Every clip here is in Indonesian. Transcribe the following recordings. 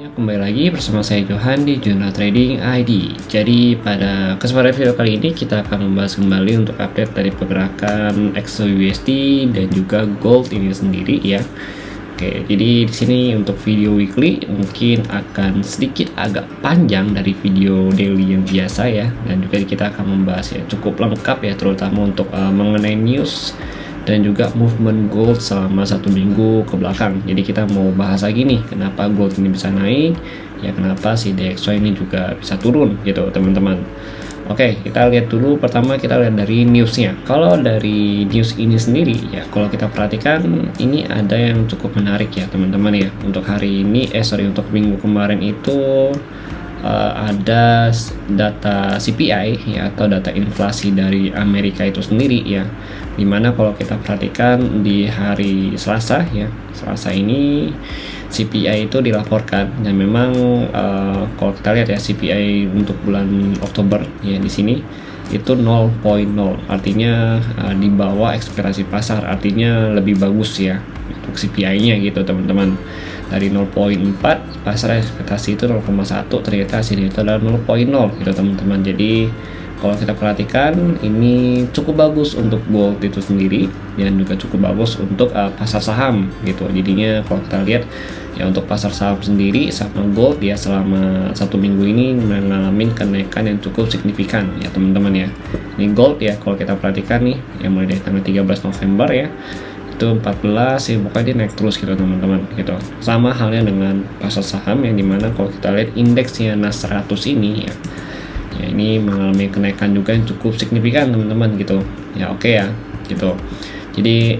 Ya, kembali lagi bersama saya Johan di Jurnal Trading ID. Jadi pada kesempatan video kali ini kita akan membahas kembali untuk update dari pergerakan XAUUSD dan juga gold ini sendiri ya. Oke, jadi di sini untuk video weekly mungkin akan sedikit agak panjang dari video daily yang biasa ya, dan juga kita akan membahas ya cukup lengkap ya, terutama untuk mengenai news dan juga movement gold selama 1 minggu ke belakang. Jadi kita mau bahas lagi nih, kenapa gold ini bisa naik ya, kenapa si DXY ini juga bisa turun gitu teman-teman. Oke, kita lihat dulu. Pertama kita lihat dari newsnya. Kalau dari news ini sendiri ya, kalau kita perhatikan ini ada yang cukup menarik ya teman-teman ya. Untuk hari ini untuk minggu kemarin itu ada data CPI ya, atau data inflasi dari Amerika itu sendiri ya, dimana kalau kita perhatikan di hari Selasa ya, Selasa ini CPI itu dilaporkan, dan memang kalau kita lihat ya CPI untuk bulan Oktober ya di sini itu 0.0, artinya di bawah ekspektasi pasar, artinya lebih bagus ya untuk CPI-nya gitu teman-teman. Dari 0.4 pasar ekspektasi itu 0.1, ternyata hasilnya itu adalah 0.0 gitu teman-teman. Jadi kalau kita perhatikan ini cukup bagus untuk gold itu sendiri, dan juga cukup bagus untuk pasar saham gitu. Jadinya kalau kita lihat ya, untuk pasar saham sendiri sama gold ya selama 1 minggu ini mengalami kenaikan yang cukup signifikan ya teman-teman ya. Ini gold ya, kalau kita perhatikan nih yang mulai dari tanggal 13 November ya, itu 14 ya, pokoknya dia naik terus gitu teman-teman gitu. Sama halnya dengan pasar saham yang dimana kalau kita lihat indeksnya NASDAQ 100 ini ya, ini mengalami kenaikan juga yang cukup signifikan teman-teman gitu ya. Oke ya gitu. Jadi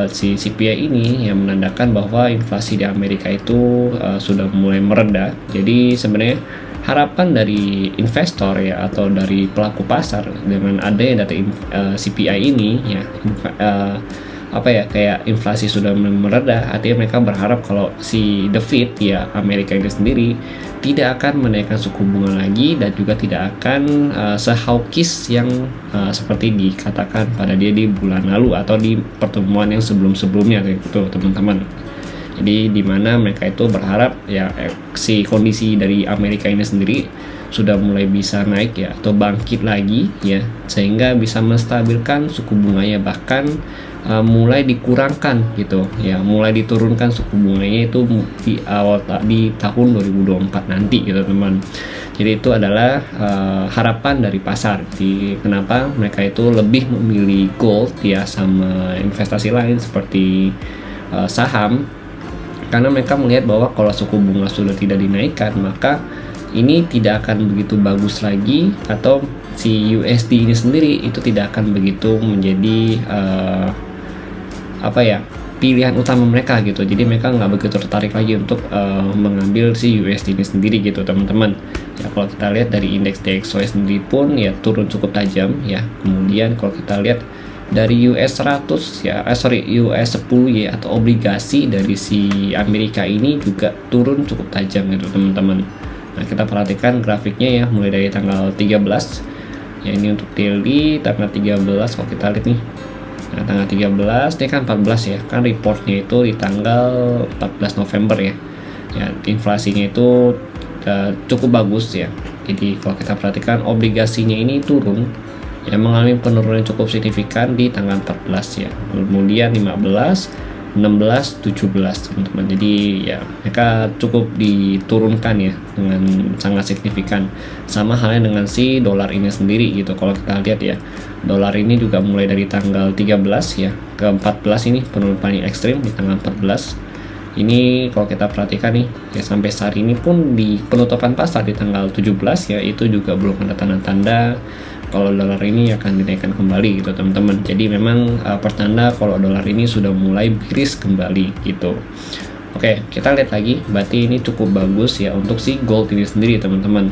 si CPI ini yang menandakan bahwa inflasi di Amerika itu sudah mulai mereda. Jadi sebenarnya harapan dari investor ya, atau dari pelaku pasar dengan adanya data CPI ini ya, kayak inflasi sudah mereda, artinya mereka berharap kalau si The Fed ya, Amerika ini sendiri tidak akan menaikkan suku bunga lagi, dan juga tidak akan se-hawkish yang seperti dikatakan pada dia di bulan lalu atau di pertemuan yang sebelum-sebelumnya gitu teman-teman. Jadi dimana mereka itu berharap ya si kondisi dari Amerika ini sendiri sudah mulai bisa naik ya, atau bangkit lagi ya, sehingga bisa menstabilkan suku bunganya, bahkan mulai dikurangkan gitu ya, mulai diturunkan suku bunganya itu di tahun 2024 nanti gitu teman. Jadi itu adalah harapan dari pasar. Jadi kenapa mereka itu lebih memilih gold ya sama investasi lain seperti saham, karena mereka melihat bahwa kalau suku bunga sudah tidak dinaikkan, maka ini tidak akan begitu bagus lagi, atau si USD ini sendiri itu tidak akan begitu menjadi pilihan utama mereka gitu. Jadi mereka nggak begitu tertarik lagi untuk mengambil si USD ini sendiri gitu teman-teman ya. Kalau kita lihat dari indeks DXY sendiri pun ya turun cukup tajam ya. Kemudian kalau kita lihat dari US 100 ya, US 10 ya, atau obligasi dari si Amerika ini juga turun cukup tajam gitu teman-teman. Nah kita perhatikan grafiknya ya, mulai dari tanggal 13 ya, ini untuk daily tanggal 13. kalau kita lihat nih, nah tanggal 13 ini kan 14 ya, kan reportnya itu di tanggal 14 November ya. Ya inflasinya itu cukup bagus ya. Jadi kalau kita perhatikan obligasinya ini turun ya, mengalami penurunan cukup signifikan di tanggal 14 ya, kemudian 15, 16, 17 teman-teman. Jadi ya mereka cukup diturunkan ya dengan sangat signifikan. Sama halnya dengan si dolar ini sendiri gitu. Kalau kita lihat ya, dolar ini juga mulai dari tanggal 13 ya ke 14 ini penurunan yang ekstrim di tanggal 14. Ini kalau kita perhatikan nih ya, sampai saat ini pun di penutupan pasar di tanggal 17 ya, itu juga belum ada tanda-tanda kalau dolar ini akan dinaikkan kembali gitu teman-teman. Jadi memang pertanda kalau dolar ini sudah mulai bearish kembali gitu. Oke, kita lihat lagi, berarti ini cukup bagus ya untuk si gold ini sendiri teman-teman.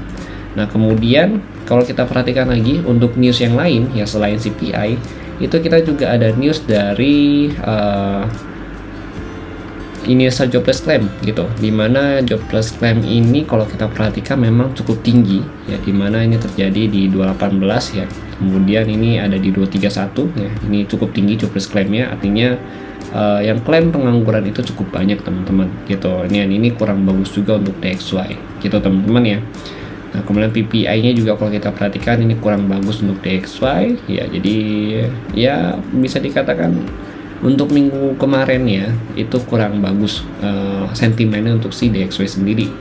Nah kemudian kalau kita perhatikan lagi untuk news yang lain ya, selain CPI itu kita juga ada news dari Indonesia Jobless Claim gitu, dimana jobless claim ini kalau kita perhatikan memang cukup tinggi ya, dimana ini terjadi di 218 ya, kemudian ini ada di 231 ya, ini cukup tinggi jobless claimnya, artinya yang klaim pengangguran itu cukup banyak teman-teman gitu. Ini kurang bagus juga untuk DXY gitu teman-teman ya. Nah kemudian PPI-nya juga kalau kita perhatikan ini kurang bagus untuk DXY ya, jadi ya bisa dikatakan untuk minggu kemarin ya itu kurang bagus sentimennya untuk si DXY sendiri,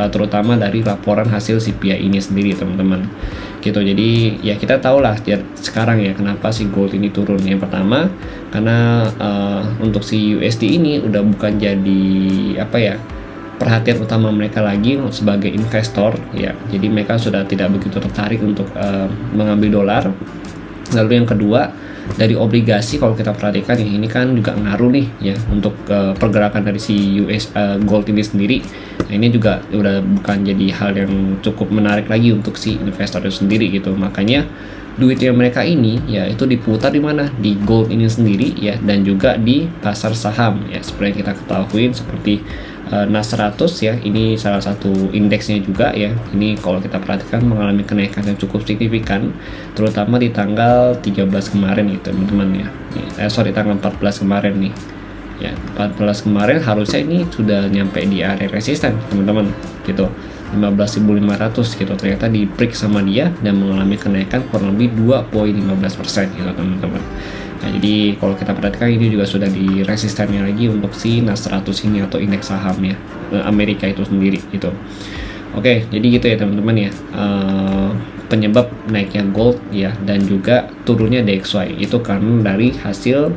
terutama dari laporan hasil CPI ini sendiri teman-teman gitu. Jadi ya kita tahu lah sekarang ya kenapa si gold ini turun. Yang pertama karena untuk si USD ini udah bukan jadi apa ya perhatian utama mereka lagi sebagai investor ya, jadi mereka sudah tidak begitu tertarik untuk mengambil dolar. Lalu yang kedua dari obligasi, kalau kita perhatikan ya ini kan juga ngaruh nih ya untuk pergerakan dari si gold ini sendiri. Nah ini juga udah bukan jadi hal yang cukup menarik lagi untuk si investor itu sendiri gitu. Makanya duitnya mereka ini ya itu diputar di mana, di gold ini sendiri ya, dan juga di pasar saham ya, seperti yang kita ketahui seperti NAS 100 ya, ini salah satu indeksnya juga ya. Ini kalau kita perhatikan mengalami kenaikan yang cukup signifikan, terutama di tanggal 13 kemarin nih teman-teman ya. Tanggal 14 kemarin nih ya, 14 kemarin harusnya ini sudah nyampe di area resisten teman-teman gitu, 15.500 gitu. Ternyata di break sama dia dan mengalami kenaikan kurang lebih 2,15% gitu teman-teman. Nah, jadi kalau kita perhatikan ini juga sudah di resistennya lagi untuk si NAS 100 ini atau indeks saham ya Amerika itu sendiri gitu. Oke, jadi gitu ya teman-teman ya, penyebab naiknya gold ya dan juga turunnya DXY itu karena dari hasil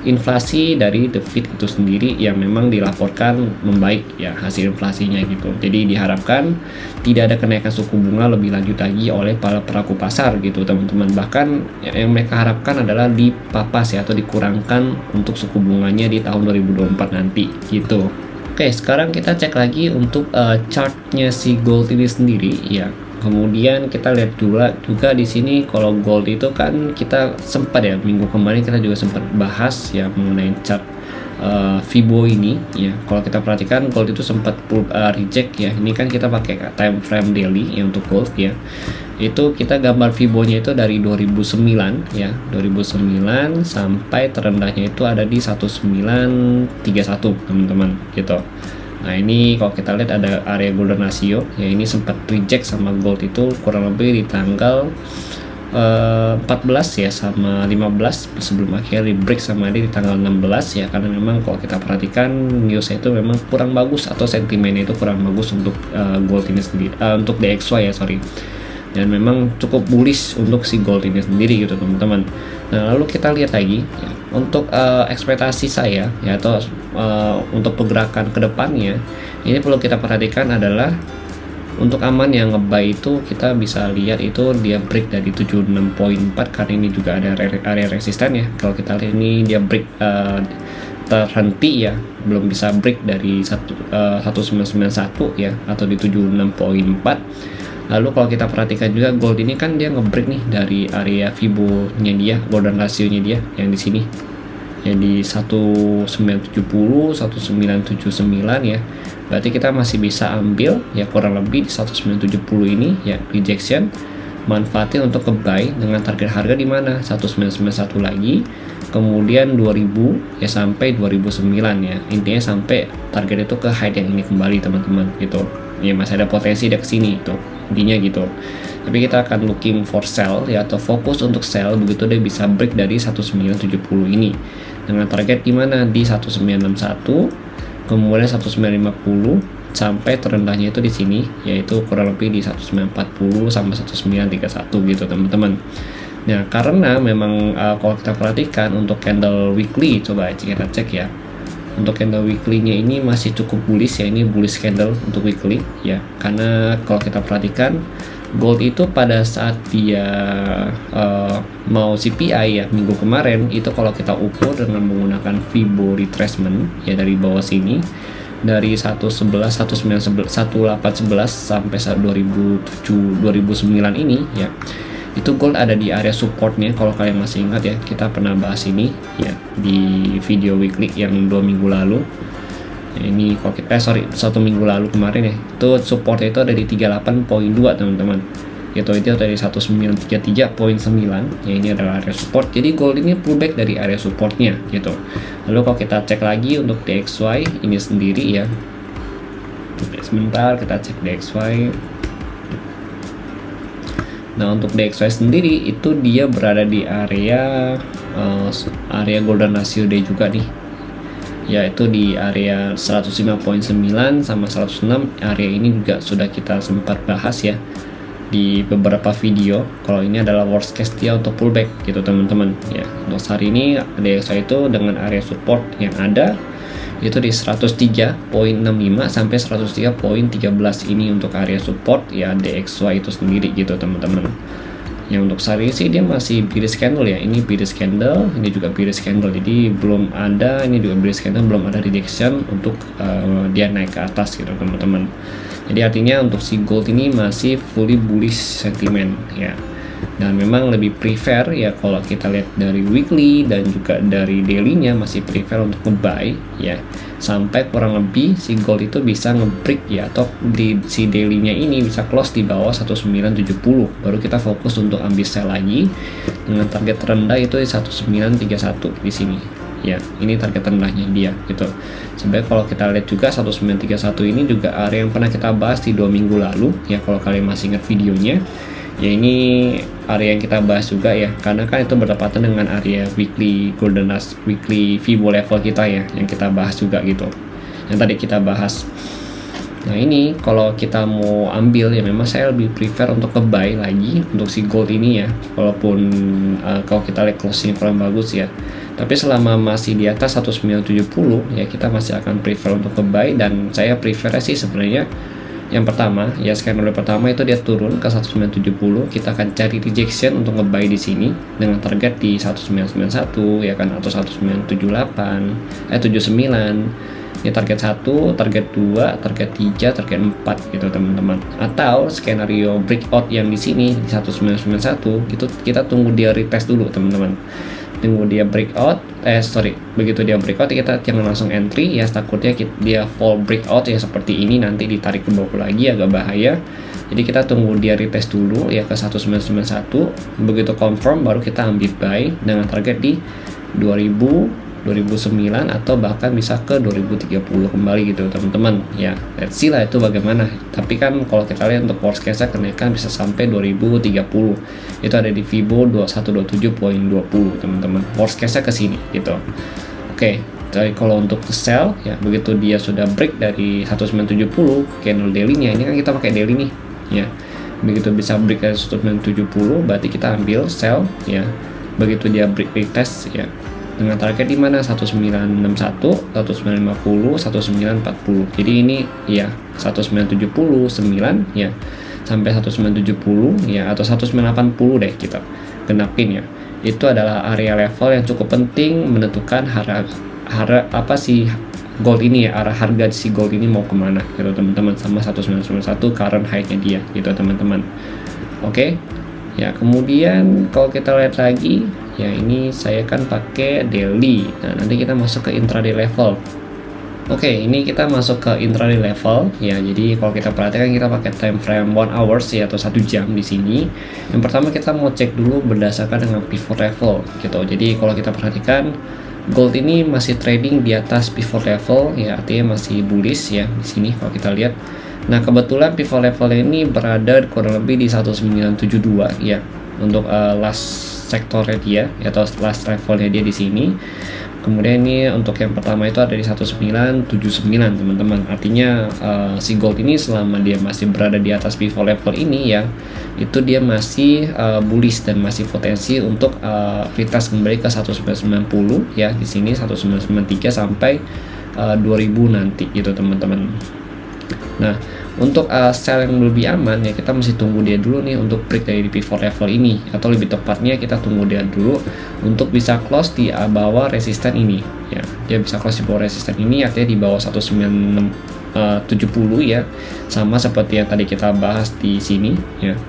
inflasi dari The Fed itu sendiri yang memang dilaporkan membaik ya hasil inflasinya gitu. Jadi diharapkan tidak ada kenaikan suku bunga lebih lanjut lagi oleh para pelaku pasar gitu teman-teman. Bahkan yang mereka harapkan adalah dipapas ya atau dikurangkan untuk suku bunganya di tahun 2024 nanti gitu. Oke, sekarang kita cek lagi untuk chartnya si gold ini sendiri ya. Kemudian kita lihat juga di sini kalau gold itu kan kita sempat ya minggu kemarin kita juga sempat bahas ya mengenai chart Fibo ini ya. Kalau kita perhatikan gold itu sempat reject ya. Ini kan kita pakai time frame daily ya untuk gold ya. Itu kita gambar Fibonya itu dari 2009 ya, 2009 sampai terendahnya itu ada di 1931 teman-teman gitu. Nah ini kalau kita lihat ada area golden ratio ya, ini sempat reject sama gold itu kurang lebih di tanggal 14 ya sama 15 sebelum akhirnya di break sama dia di tanggal 16 ya, karena memang kalau kita perhatikan newsnya itu memang kurang bagus atau sentimennya itu kurang bagus untuk gold ini sendiri, untuk DXY ya sorry, dan memang cukup bullish untuk si gold ini sendiri gitu teman-teman. Nah lalu kita lihat lagi ya, untuk ekspektasi saya ya atau untuk pergerakan ke depannya ini perlu kita perhatikan adalah untuk aman yang nge-buy itu kita bisa lihat itu dia break dari 76.4 karena ini juga ada area resisten ya. Kalau kita lihat ini dia break terhenti ya, belum bisa break dari 1991 ya atau di 76.4. Lalu kalau kita perhatikan juga gold ini kan dia ngebreak nih dari area Fibo-nya dia, golden ratio-nya dia yang di sini. Yang di 1970, 1979 ya. Berarti kita masih bisa ambil ya kurang lebih di 1970 ini ya rejection. Manfaatnya untuk ke buy dengan target harga di mana? 1991 lagi. Kemudian 2000 ya sampai 2009 ya. Intinya sampai target itu ke high yang ini kembali teman-teman gitu. Ya masih ada potensi dia ke sini itu. Intinya gitu. Tapi kita akan looking for sell ya atau fokus untuk sell begitu dia bisa break dari 1970 ini dengan target di mana di 1961 kemudian 1950 sampai terendahnya itu di sini yaitu kurang lebih di 1940 sampai 1931 gitu teman-teman. Nah karena memang kalau kita perhatikan untuk candle weekly, coba kita cek ya. Untuk candle weekly-nya ini masih cukup bullish ya, ini bullish candle untuk weekly ya, karena kalau kita perhatikan gold itu pada saat dia mau CPI ya minggu kemarin itu kalau kita ukur dengan menggunakan Fibo retracement ya dari bawah sini dari 111 1811 sampai 2009 ini ya, itu gold ada di area supportnya. Kalau kalian masih ingat ya kita pernah bahas ini ya di video weekly yang 2 minggu lalu ya, ini kalau kita 1 minggu lalu kemarin ya, itu supportnya itu ada di 38.2 teman-teman. gitu. Itu dari 1933.9 ya, ini adalah area support. Jadi gold ini pullback dari area supportnya gitu. Lalu kalau kita cek lagi untuk DXY ini sendiri ya, sebentar kita cek DXY. Nah untuk DXY sendiri itu dia berada di area golden ratio day juga nih, yaitu di area 105.9 sama 106. Area ini juga sudah kita sempat bahas ya di beberapa video, kalau ini adalah worst case dia untuk pullback gitu teman-teman ya. Untuk hari ini DXY itu dengan area support yang ada itu di 103.65 sampai 103.13 ini untuk area support ya DXY itu sendiri gitu teman-teman. Ya untuk hari ini sih dia masih bearish candle ya, ini bearish candle, ini juga bearish candle, jadi belum ada, ini juga bearish candle, belum ada rejection untuk dia naik ke atas gitu teman-teman. Jadi artinya untuk si gold ini masih fully bullish sentiment ya. Dan memang lebih prefer ya kalau kita lihat dari weekly dan juga dari daily-nya masih prefer untuk nge-buy ya, sampai kurang lebih si gold itu bisa nge-break ya, atau di si daily-nya ini bisa close di bawah 1970, baru kita fokus untuk ambil sell lagi dengan target rendah itu di 1931 di sini ya. Ini target rendahnya dia gitu. Sebenarnya kalau kita lihat juga 1931 ini juga area yang pernah kita bahas di 2 minggu lalu ya, kalau kalian masih ingat videonya ya. Ini area yang kita bahas juga ya, karena kan itu bertepatan dengan area weekly golden rush, weekly Fibo level kita ya, yang kita bahas juga gitu, yang tadi kita bahas. Nah ini kalau kita mau ambil ya, memang saya lebih prefer untuk ke-buy lagi untuk si gold ini ya, walaupun kalau kita lihat closing kurang bagus ya, tapi selama masih di atas 1970 ya kita masih akan prefer untuk ke-buy. Dan saya prefer sih sebenarnya yang pertama ya, skenario pertama itu dia turun ke 1970, kita akan cari rejection untuk nge-buy di sini dengan target di 1991 ya kan, atau 1978 79. Ini target 1, target 2, target 3, target 4 gitu teman-teman. Atau skenario breakout yang di sini di 1991 itu kita tunggu dia retest dulu teman-teman. Tunggu dia breakout, begitu dia breakout kita jangan langsung entry ya, takutnya dia fall breakout ya seperti ini, nanti ditarik ke bawah lagi agak bahaya. Jadi kita tunggu dia retest dulu ya ke 1991, begitu confirm baru kita ambil buy dengan target di 2000, 2009 atau bahkan bisa ke 2030 kembali gitu teman-teman ya. Let's see lah itu bagaimana. Tapi kan kalau kita lihat untuk worst case kenaikan bisa sampai 2030, itu ada di Fibo 2127.20 teman-teman. Worst case ke sini gitu. Oke, jadi kalau untuk sell ya, begitu dia sudah break dari 1970 candle daily-nya, ini kan kita pakai daily nih ya. Begitu bisa break dari 1970 berarti kita ambil sell ya. Begitu dia break retest ya, dengan target di mana 1961, 1950, 1940. Jadi ini ya 1979 ya sampai 1970 ya, atau 1980 deh kita genapin ya. Itu adalah area level yang cukup penting menentukan apa sih gold ini ya, arah harga si gold ini mau kemana gitu teman-teman, sama 1991 current high-nya dia gitu teman-teman. Oke. Ya, kemudian kalau kita lihat lagi ya, ini saya kan pakai daily. Nah, nanti kita masuk ke intraday level. Oke, ini kita masuk ke intraday level ya. Jadi kalau kita perhatikan kita pakai time frame 1 hours ya, atau 1 jam di sini. Yang pertama kita mau cek dulu berdasarkan dengan pivot level gitu. Jadi kalau kita perhatikan gold ini masih trading di atas pivot level ya, artinya masih bullish ya di sini kalau kita lihat. Nah kebetulan pivot level ini berada kurang lebih di 1972 ya untuk last sektornya dia ya, atau last levelnya dia di sini. Kemudian ini untuk yang pertama itu ada di 1979 teman-teman. Artinya si gold ini selama dia masih berada di atas pivot level ini ya, itu dia masih bullish dan masih potensi untuk retest kembali ke 1990 ya, di sini 1993 sampai 2000 nanti gitu teman-teman. Nah untuk sell yang lebih aman ya, kita mesti tunggu dia dulu nih untuk break dari pivot level ini, atau lebih tepatnya kita tunggu dia dulu untuk bisa close di bawah resisten ini ya. Dia bisa close di bawah resisten ini, artinya di bawah 1970 ya, sama seperti yang tadi kita bahas di sini ya.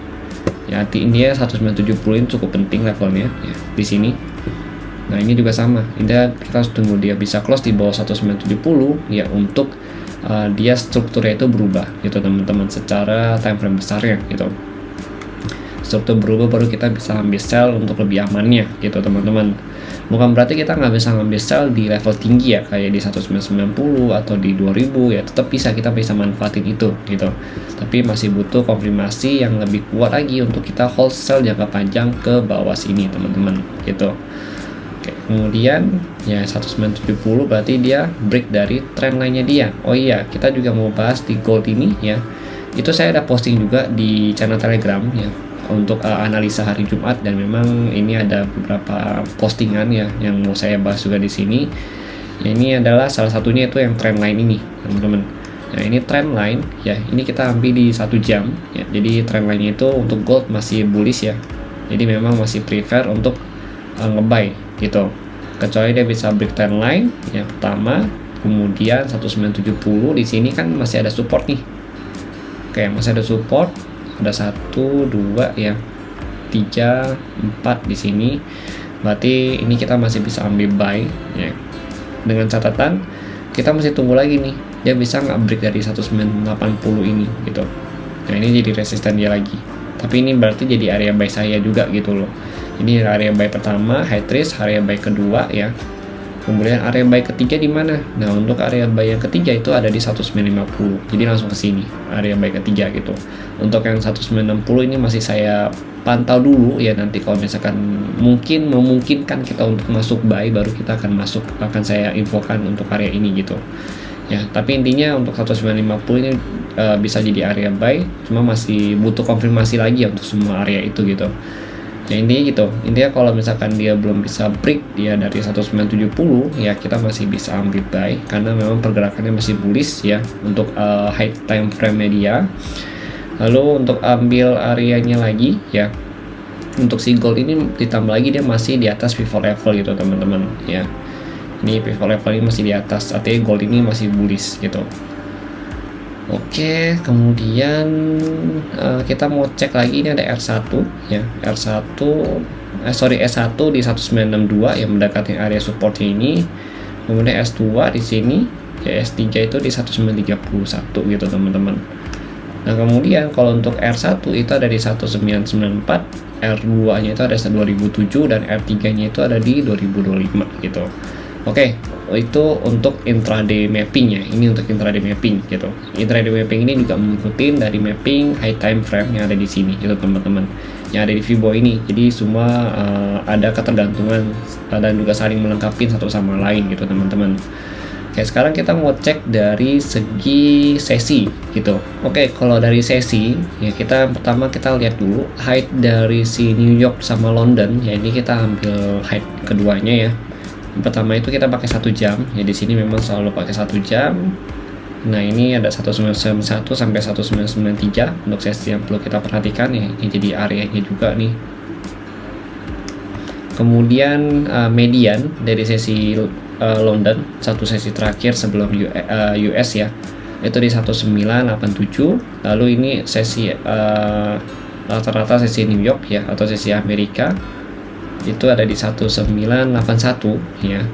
Ya artinya 1970 ini cukup penting levelnya ya di sini. Nah ini juga sama, kita harus tunggu dia bisa close di bawah 1970 ya, untuk dia strukturnya itu berubah gitu teman-teman secara time frame besarnya gitu. struktur berubah baru kita bisa ambil sell untuk lebih amannya gitu teman-teman. Bukan berarti kita nggak bisa ngambil sell di level tinggi ya, kayak di 1990 atau di 2000 ya, tetap kita bisa manfaatin itu gitu. Tapi masih butuh konfirmasi yang lebih kuat lagi untuk kita hold sell jangka panjang ke bawah sini teman-teman gitu. Oke, kemudian ya 1970 berarti dia break dari trendline-nya dia. Oh iya, kita juga mau bahas di gold ini ya. Itu saya ada posting juga di channel Telegram ya, untuk analisa hari Jumat, dan memang ini ada beberapa postingan ya yang mau saya bahas juga di sini. Ya, ini adalah salah satunya itu yang trendline ini teman-teman. Nah ini trendline ya, ini kita ambil di 1 jam ya. Jadi trendline itu untuk gold masih bullish ya. Jadi memang masih prefer untuk ngebuy gitu. Kecuali dia bisa break trendline yang pertama, kemudian 1970 di sini kan masih ada support nih. Oke, masih ada support. Ada 1, 2 ya, 3, 4 di sini. Berarti ini kita masih bisa ambil buy ya. Dengan catatan kita masih tunggu lagi nih, dia bisa nggak break dari 1980 ini gitu. Nah ini jadi resisten dia lagi. Tapi ini berarti jadi area buy saya juga gitu loh. Ini area buy pertama, high risk, area buy kedua ya. Kemudian area buy ketiga di mana? Nah, untuk area buy yang ketiga itu ada di 1950. Jadi langsung ke sini, area buy ketiga gitu. Untuk yang 1960 ini masih saya pantau dulu ya, nanti kalau misalkan memungkinkan kita untuk masuk buy, baru kita akan saya infokan untuk area ini gitu. Ya, tapi intinya untuk 1950 ini bisa jadi area buy, cuma masih butuh konfirmasi lagi ya untuk semua area itu gitu. Ya intinya gitu, intinya kalau misalkan dia belum bisa break dia dari 1970 ya, kita masih bisa ambil buy karena memang pergerakannya masih bullish ya untuk high time frame dia. Lalu untuk ambil areanya lagi ya, untuk si gold ini ditambah lagi dia masih di atas pivot level gitu teman-teman ya. Ini pivot level ini masih di atas, artinya gold ini masih bullish gitu. Oke, kemudian kita mau cek lagi, ini ada R1 ya, S1 di 1962 yang mendekati area support ini. Kemudian S2 di sini, ya S3 itu di 1931 gitu teman-teman. Nah, kemudian kalau untuk R1 itu ada di 1994, R2-nya itu ada di 2007 dan R3-nya itu ada di 2025 gitu. Oke, itu untuk intraday mapping ya. Ini untuk intraday mapping gitu. Intraday mapping ini juga mengikuti dari mapping high time frame yang ada di sini gitu teman-teman. Yang ada di Fibo ini. Jadi semua ada ketergantungan dan juga saling melengkapi satu sama lain gitu teman-teman. Oke, sekarang kita mau cek dari segi sesi gitu. Oke, kalau dari sesi ya, pertama kita lihat dulu height dari si New York sama London ya. Ini kita ambil height keduanya ya. Yang pertama itu kita pakai 1 jam ya, di sini memang selalu pakai 1 jam. Nah ini ada 1991 sampai 1993 untuk sesi yang perlu kita perhatikan ya. Ini jadi areanya juga nih. Kemudian median dari sesi London, satu sesi terakhir sebelum US ya, itu di 1987. Lalu ini sesi rata-rata sesi New York ya, atau sesi Amerika itu ada di 1981 ya.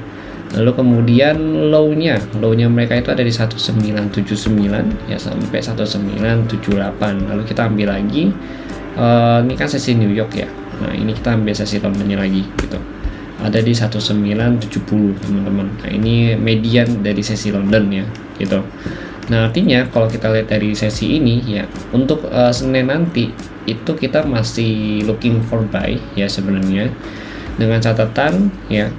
Lalu kemudian low-nya mereka itu ada di 1979 ya sampai 1978. Lalu kita ambil lagi ini kan sesi New York ya. Nah, ini kita ambil sesi Londonnya lagi gitu. Ada di 1970 teman-teman. Nah, ini median dari sesi London ya gitu. Nah, artinya kalau kita lihat dari sesi ini ya, untuk Senin nanti itu kita masih looking for buy ya sebenarnya, dengan catatan ya,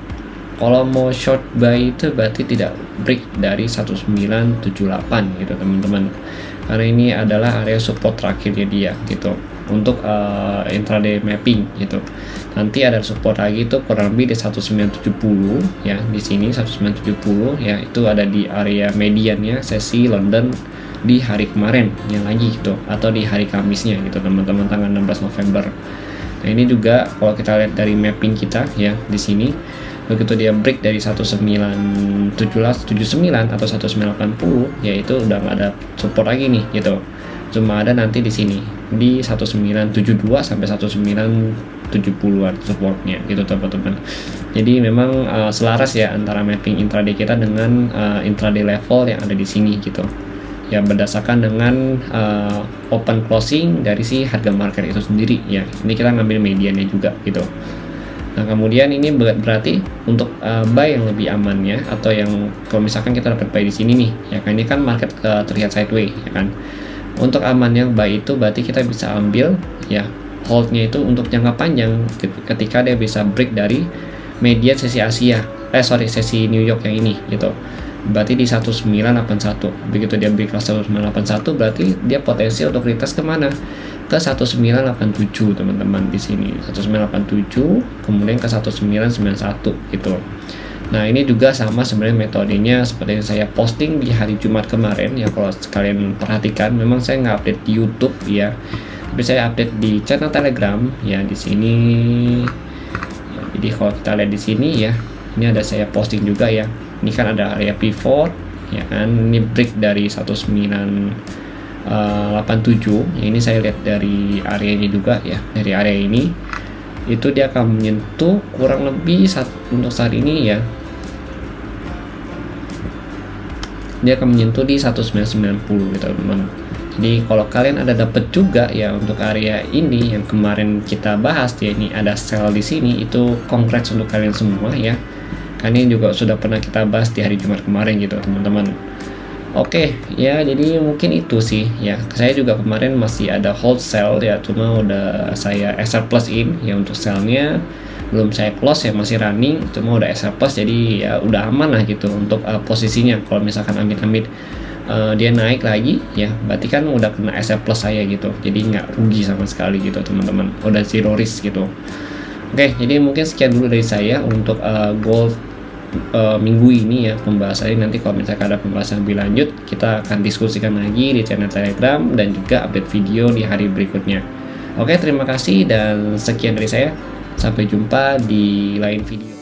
kalau mau short buy itu berarti tidak break dari 1978 gitu teman-teman, karena ini adalah area support terakhirnya dia gitu untuk intraday mapping gitu. Nanti ada support lagi itu kurang lebih di 1970 ya, di sini 1970 ya, itu ada di area mediannya sesi London di hari kemarin yang lagi gitu, atau di hari Kamisnya gitu teman-teman, tanggal 16 November. Nah ini juga kalau kita lihat dari mapping kita ya di sini, begitu dia break dari 1979 atau 1980 ya, itu udah nggak ada support lagi nih gitu, cuma ada nanti di sini di 1972 sampai 1970-an supportnya gitu teman-teman. Jadi memang selaras ya antara mapping intraday kita dengan intraday level yang ada di sini gitu ya berdasarkan dengan open closing dari si harga market itu sendiri ya. Ini kita ngambil mediannya juga gitu. Nah kemudian ini berarti untuk buy yang lebih amannya, atau yang kalau misalkan kita dapat buy di sini nih ya kan, ini kan market terlihat sideways ya kan. Untuk aman yang buy itu berarti kita bisa ambil ya holdnya itu untuk jangka panjang ketika dia bisa break dari median sesi Asia, sesi New York yang ini gitu. Berarti di 1981. Begitu dia break 1981 berarti dia potensi untuk retest kemana? Ke 1987 teman-teman di sini. 1987 kemudian ke 1991 gitu. Nah, ini juga sama sebenarnya metodenya seperti yang saya posting di hari Jumat kemarin ya. Kalau kalian perhatikan, memang saya nggak update di YouTube ya, tapi saya update di channel Telegram ya di sini. Ya, jadi kalau kita lihat di sini ya, ini ada saya posting juga ya. Ini kan ada area pivot ya kan, ini break dari 1987. Ini saya lihat dari area ini juga ya, dari area ini itu dia akan menyentuh kurang lebih untuk saat ini ya, dia akan menyentuh di 1990 gitu teman-teman. Jadi kalau kalian ada dapat juga ya untuk area ini yang kemarin kita bahas ya, ini ada sell di sini, itu congrats untuk kalian semua ya. Kan ini juga sudah pernah kita bahas di hari Jumat kemarin gitu teman-teman. Oke ya, jadi mungkin itu sih ya. Saya juga kemarin masih ada hold sell ya, cuma udah saya SR plus in ya, untuk sellnya belum saya close ya, masih running, cuma udah SR plus, jadi ya udah aman lah gitu untuk posisinya. Kalau misalkan amit-amit dia naik lagi ya, berarti kan udah kena SR plus saya gitu, jadi nggak rugi sama sekali gitu teman-teman, udah zero risk gitu. Oke, jadi mungkin sekian dulu dari saya untuk gold minggu ini ya pembahasannya. Nanti kalau misalkan ada pembahasan lebih lanjut, kita akan diskusikan lagi di channel Telegram dan juga update video di hari berikutnya. Oke, terima kasih dan sekian dari saya. Sampai jumpa di lain video.